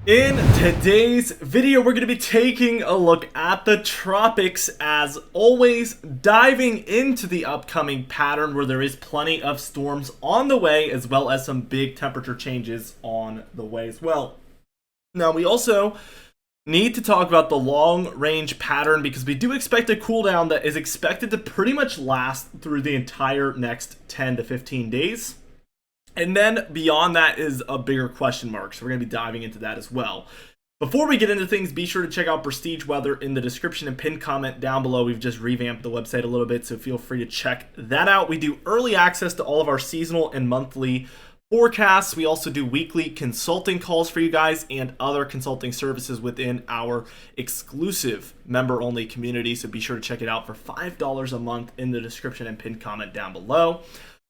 In today's video, we're going to be taking a look at the tropics, as always, diving into the upcoming pattern where there is plenty of storms on the way, as well as some big temperature changes on the way as well. Now, we also need to talk about the long-range pattern because we do expect a cool down that is expected to pretty much last through the entire next 10 to 15 days. And then beyond that is a bigger question mark, so we're going to be diving into that as well. Before we get into things, be sure to check out Prestige Weather in the description and pinned comment down below. We've just revamped the website a little bit, so feel free to check that out. We do early access to all of our seasonal and monthly forecasts. We also do weekly consulting calls for you guys and other consulting services within our exclusive member-only community, so be sure to check it out for $5 a month in the description and pinned comment down below.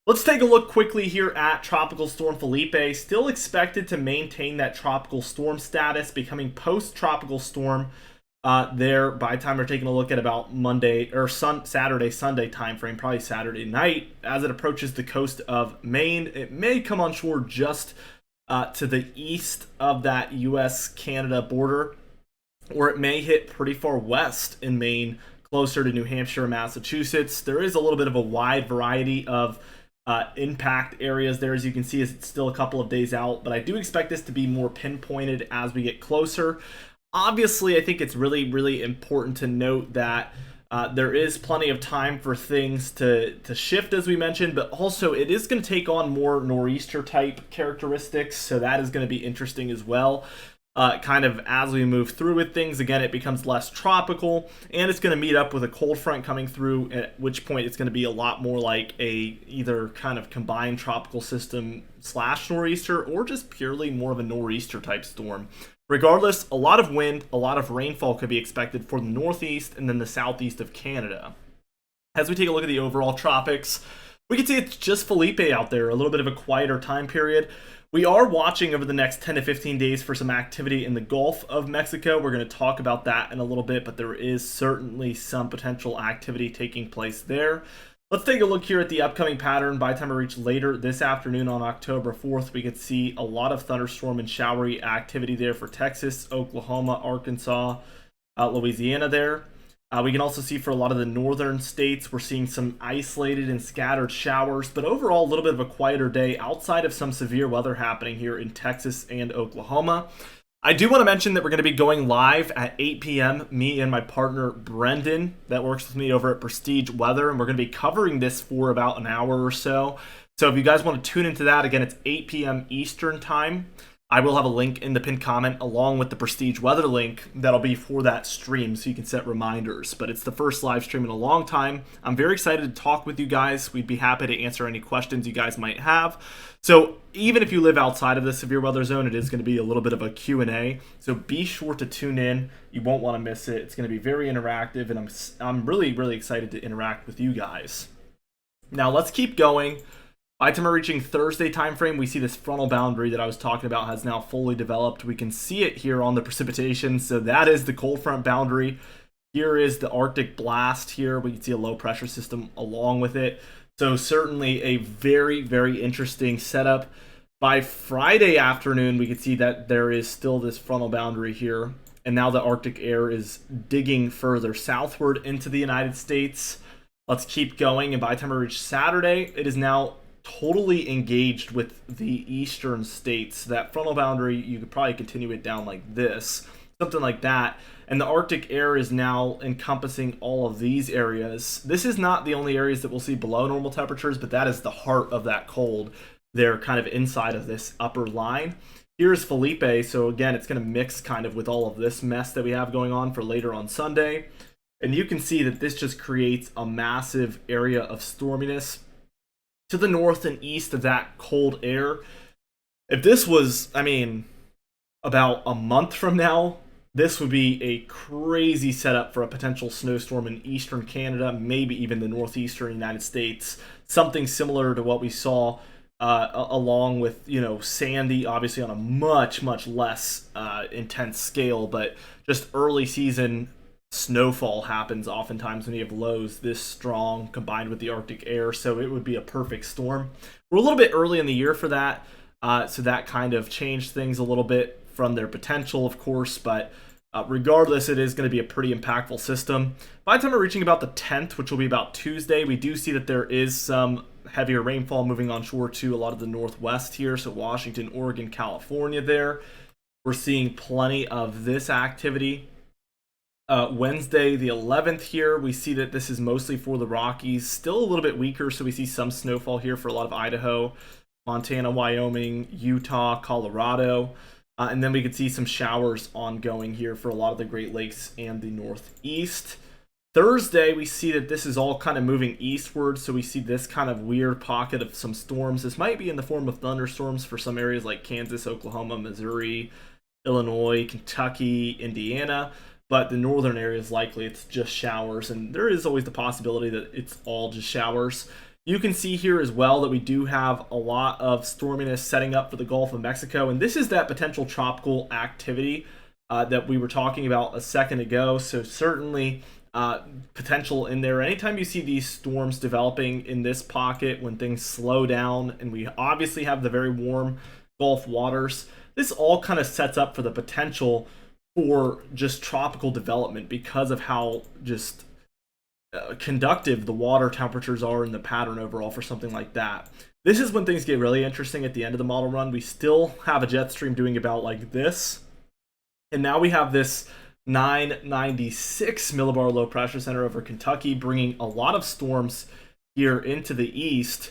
Let's take a look quickly here at Tropical Storm Felipe. Still expected to maintain that tropical storm status, becoming post-tropical storm there by the time we're taking a look at about Monday or Saturday, Sunday timeframe, probably Saturday night. As it approaches the coast of Maine, it may come on shore just to the east of that U.S.-Canada border, or it may hit pretty far west in Maine, closer to New Hampshire and Massachusetts. There is a little bit of a wide variety of impact areas there, as you can see, as it's still a couple of days out, but I do expect this to be more pinpointed as we get closer. Obviously, I think it's really important to note that there is plenty of time for things to shift, as we mentioned, but also it is going to take on more nor'easter type characteristics, so that is going to be interesting as well. Kind of as we move through with things, again, it becomes less tropical, and it's going to meet up with a cold front coming through, at which point it's going to be a lot more like a either kind of combined tropical system / nor'easter, or just purely more of a nor'easter type storm. Regardless, a lot of wind, a lot of rainfall could be expected for the northeast and then the southeast of Canada. As we take a look at the overall tropics, we can see it's just Felipe out there, a little bit of a quieter time period. We are watching over the next 10 to 15 days for some activity in the Gulf of Mexico. We're going to talk about that in a little bit, but there is certainly some potential activity taking place there. Let's take a look here at the upcoming pattern. By the time I reach later this afternoon on October 4th, we can see a lot of thunderstorm and showery activity there for Texas, Oklahoma, Arkansas, Louisiana there. We can also see for a lot of the northern states, we're seeing some isolated and scattered showers, but overall a little bit of a quieter day outside of some severe weather happening here in Texas and Oklahoma. I do want to mention that we're going to be going live at 8 p.m., me and my partner Brendan, that works with me over at Prestige Weather, and we're going to be covering this for about an hour or so. So if you guys want to tune into that, again, it's 8 p.m. Eastern time. I will have a link in the pinned comment along with the Prestige Weather link that'll be for that stream, so you can set reminders. But it's the first live stream in a long time. I'm very excited to talk with you guys. We'd be happy to answer any questions you guys might have. So even if you live outside of the severe weather zone, it is going to be a little bit of a Q&A. So be sure to tune in. You won't want to miss it. It's going to be very interactive, and I'm really excited to interact with you guys. Now let's keep going. By the time we're reaching Thursday timeframe, we see this frontal boundary that I was talking about has now fully developed. We can see it here on the precipitation. So that is the cold front boundary. Here is the Arctic blast here. We can see a low pressure system along with it. So certainly a very interesting setup. By Friday afternoon, we can see that there is still this frontal boundary here. And now the Arctic air is digging further southward into the United States. Let's keep going. And by the time we reach Saturday, it is now totally engaged with the eastern states. That frontal boundary, you could probably continue it down like this, something like that. And the Arctic air is now encompassing all of these areas. This is not the only areas that we'll see below normal temperatures, but that is the heart of that cold. They're kind of inside of this upper line. Here's Felipe, so again, it's going to mix kind of with all of this mess that we have going on for later on Sunday. And you can see that this just creates a massive area of storminess to the north and east of that cold air. If this was, about a month from now, this would be a crazy setup for a potential snowstorm in eastern Canada, maybe even the northeastern United States. Something similar to what we saw along with, Sandy, obviously on a much less intense scale, but just early season snowfall happens oftentimes when you have lows this strong combined with the Arctic air, so it would be a perfect storm. We're a little bit early in the year for that, so that kind of changed things a little bit from their potential, of course, but regardless, it is going to be a pretty impactful system. By the time we're reaching about the 10th, which will be about Tuesday, we do see that there is some heavier rainfall moving onshore to a lot of the northwest here, so Washington, Oregon, California there. We're seeing plenty of this activity. Wednesday, the 11th here, we see that this is mostly for the Rockies. Still a little bit weaker, so we see some snowfall here for a lot of Idaho, Montana, Wyoming, Utah, Colorado. And then we could see some showers ongoing here for a lot of the Great Lakes and the Northeast. Thursday, we see that this is all kind of moving eastward, so we see this kind of weird pocket of some storms. This might be in the form of thunderstorms for some areas like Kansas, Oklahoma, Missouri, Illinois, Kentucky, Indiana. But the northern areas, likely it's just showers, and there is always the possibility that it's all just showers. You can see here as well that we do have a lot of storminess setting up for the Gulf of Mexico, and this is that potential tropical activity that we were talking about a second ago. So certainly potential in there. Anytime you see these storms developing in this pocket, when things slow down, and we obviously have the very warm Gulf waters, this all kind of sets up for the potential for just tropical development because of how just conductive the water temperatures are in the pattern overall for something like that. This is when things get really interesting at the end of the model run. We still have a jet stream doing about like this, and now we have this 996 millibar low pressure center over Kentucky, bringing a lot of storms here into the east.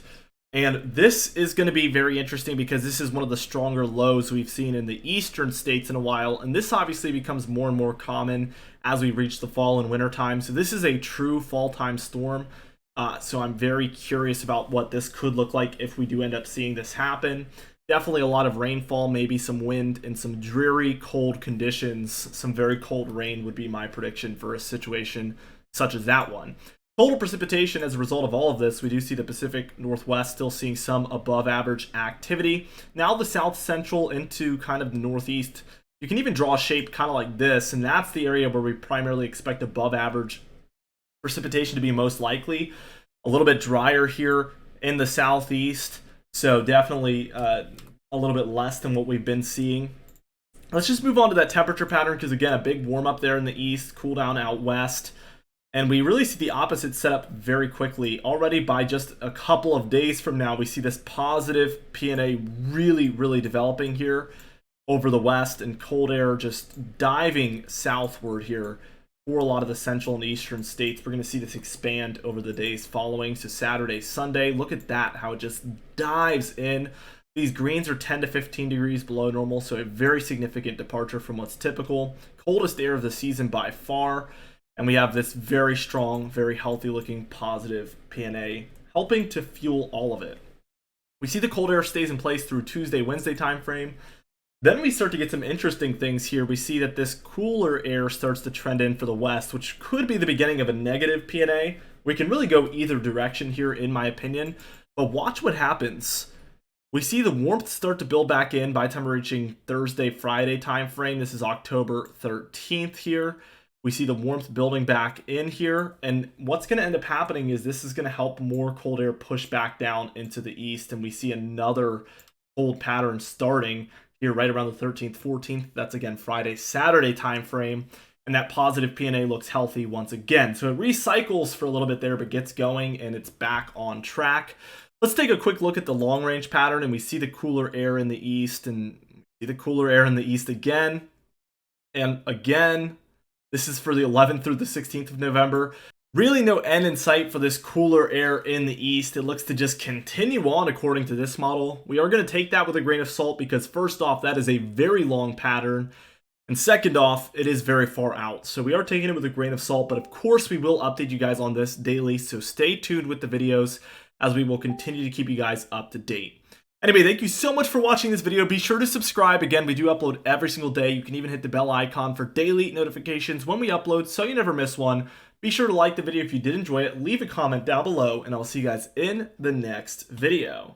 And this is going to be very interesting because this is one of the stronger lows we've seen in the eastern states in a while. And this obviously becomes more and more common as we reach the fall and winter time. So this is a true fall time storm. So I'm very curious about what this could look like if we do end up seeing this happen. Definitely a lot of rainfall, maybe some wind and some dreary cold conditions. Some very cold rain would be my prediction for a situation such as that one. Total precipitation as a result of all of this, we do see the Pacific Northwest still seeing some above average activity. Now the South Central into kind of the Northeast, you can even draw a shape kind of like this, and that's the area where we primarily expect above average precipitation to be most likely. A little bit drier here in the Southeast, so definitely a little bit less than what we've been seeing. Let's just move on to that temperature pattern because, again, a big warm up there in the east, cool down out west. And we really see the opposite set up very quickly. Already by just a couple of days from now, we see this positive PNA really developing here over the west, and cold air just diving southward here for a lot of the central and eastern states. We're going to see this expand over the days following. So Saturday, Sunday, look at that, how it just dives in. These greens are 10 to 15 degrees below normal, so a very significant departure from what's typical. Coldest air of the season by far. And we have this very strong, very healthy looking positive PNA helping to fuel all of it. We see the cold air stays in place through Tuesday, Wednesday timeframe. Then we start to get some interesting things here. We see that this cooler air starts to trend in for the west, which could be the beginning of a negative PNA. We can really go either direction here, in my opinion. But watch what happens. We see the warmth start to build back in by the time we're reaching Thursday, Friday timeframe. This is October 13th here. We see the warmth building back in here, and what's going to end up happening is this is going to help more cold air push back down into the east, and we see another cold pattern starting here right around the 13th, 14th. That's again Friday, Saturday time frame, and that positive PNA looks healthy once again. So it recycles for a little bit there, but gets going, and it's back on track. Let's take a quick look at the long range pattern, and we see the cooler air in the east, and see the cooler air in the east again, and again. This is for the 11th through the 16th of November. Really no end in sight for this cooler air in the east. It looks to just continue on according to this model. We are going to take that with a grain of salt because first off, that is a very long pattern. And second off, it is very far out. So we are taking it with a grain of salt, but of course we will update you guys on this daily. So stay tuned with the videos as we will continue to keep you guys up to date. Anyway, thank you so much for watching this video. Be sure to subscribe. Again, we do upload every single day. You can even hit the bell icon for daily notifications when we upload so you never miss one. Be sure to like the video if you did enjoy it. Leave a comment down below, and I will see you guys in the next video.